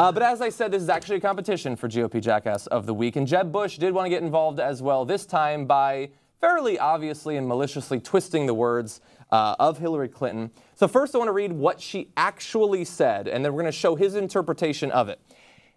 But as I said, this is actually a competition for GOP Jackass of the Week, and Jeb Bush did want to get involved as well, this time by fairly obviously and maliciously twisting the words of Hillary Clinton. So first I want to read what she actually said, and then we're going to show his interpretation of it.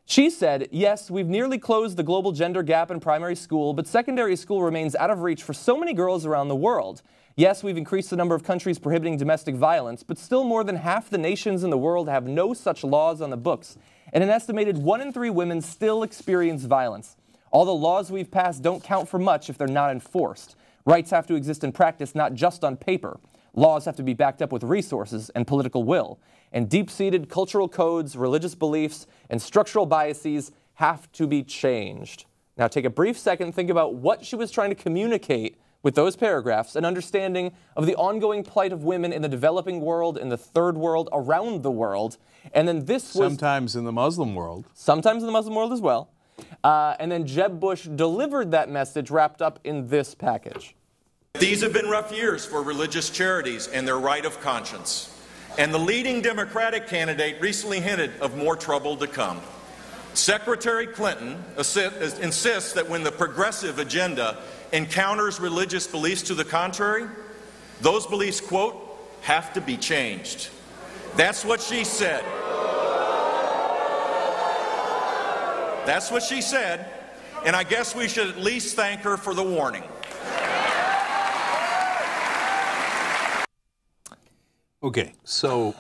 She said, "Yes, we've nearly closed the global gender gap in primary school, but secondary school remains out of reach for so many girls around the world. Yes, we've increased the number of countries prohibiting domestic violence, but still more than half the nations in the world have no such laws on the books, and an estimated 1 in 3 women still experience violence. All the laws we've passed don't count for much if they're not enforced. Rights have to exist in practice, not just on paper. Laws have to be backed up with resources and political will. And deep-seated cultural codes, religious beliefs, and structural biases have to be changed." Now take a brief second and think about what she was trying to communicate with those paragraphs, an understanding of the ongoing plight of women in the developing world, in the third world, around the world. And then this was... Sometimes in the Muslim world. Sometimes in the Muslim world as well. And then Jeb Bush delivered that message wrapped up in this package. "These have been rough years for religious charities and their right of conscience. And the leading Democratic candidate recently hinted of more trouble to come. Secretary Clinton insists that when the progressive agenda encounters religious beliefs to the contrary, those beliefs, quote, have to be changed." That's what she said. That's what she said, and I guess we should at least thank her for the warning. Okay, so...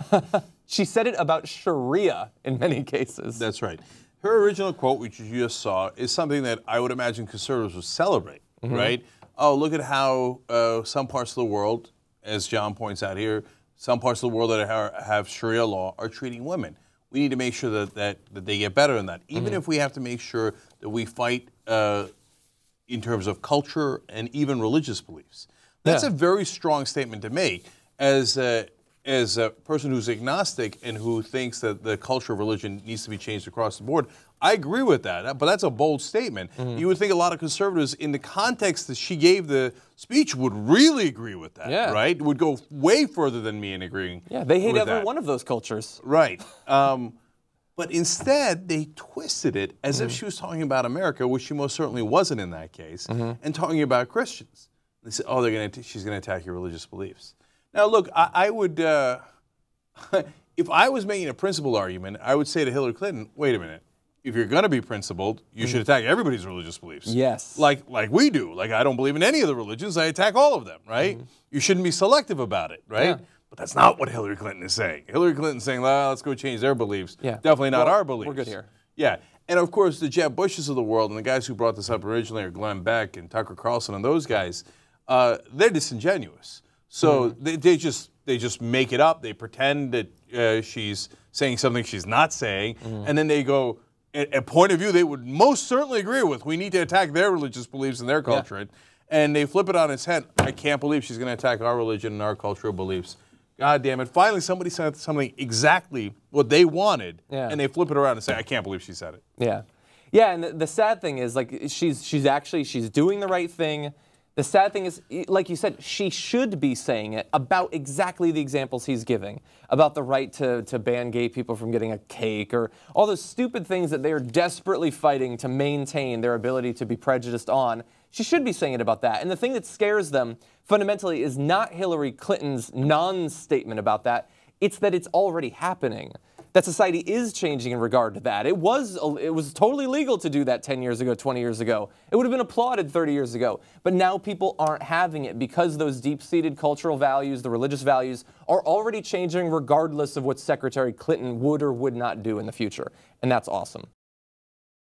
She said it about Sharia in many cases. That's right. Her original quote, which you just saw, is something that I would imagine conservatives would celebrate, right? Oh, look at how some parts of the world, as John points out here, some parts of the world that have Sharia law are treating women. We need to make sure that they get better than that, even if we have to make sure that we fight in terms of culture and even religious beliefs. That's a very strong statement to make as a person who's agnostic and who thinks that the culture of religion needs to be changed across the board. I agree with that, but that's a bold statement. You would think a lot of conservatives, in the context that she gave the speech, would really agree with that, right? Would go way further than me in agreeing. Yeah, they hate every one of those cultures. Right. But instead, they twisted it as if she was talking about America, which she most certainly wasn't in that case, and talking about Christians. They said, oh, she's going to attack your religious beliefs. Now, look, I would, if I was making a principled argument, I would say to Hillary Clinton, wait a minute. If you're going to be principled, you should attack everybody's religious beliefs. Yes. Like we do. Like, I don't believe in any of the religions. I attack all of them, right? You shouldn't be selective about it, right? Yeah. But that's not what Hillary Clinton is saying. Hillary Clinton's saying, well, let's go change their beliefs. Yeah. Definitely not our beliefs. We're good here. Yeah. And, of course, the Jeb Bushes of the world and the guys who brought this up originally are Glenn Beck and Tucker Carlson and those guys, they're disingenuous. So they just make it up. They pretend that she's saying something she's not saying, and then they go, a point of view they would most certainly agree with. We need to attack their religious beliefs and their culture. And they flip it on its head. I can't believe she's going to attack our religion and our cultural beliefs. God damn it. Finally, somebody said something exactly what they wanted, and they flip it around and say, I can't believe she said it. Yeah. Yeah, and the sad thing is, like, she's doing the right thing. The sad thing is, like you said, she should be saying it about exactly the examples he's giving, about the right to ban gay people from getting a cake, or all those stupid things that they are desperately fighting to maintain their ability to be prejudiced on. She should be saying it about that. And the thing that scares them, fundamentally, is not Hillary Clinton's non-statement about that. It's that it's already happening. That society is changing in regard to that. It was totally legal to do that 10 years ago, 20 years ago. It would have been applauded 30 years ago. But now people aren't having it because those deep-seated cultural values, the religious values, are already changing regardless of what Secretary Clinton would or would not do in the future. And that's awesome.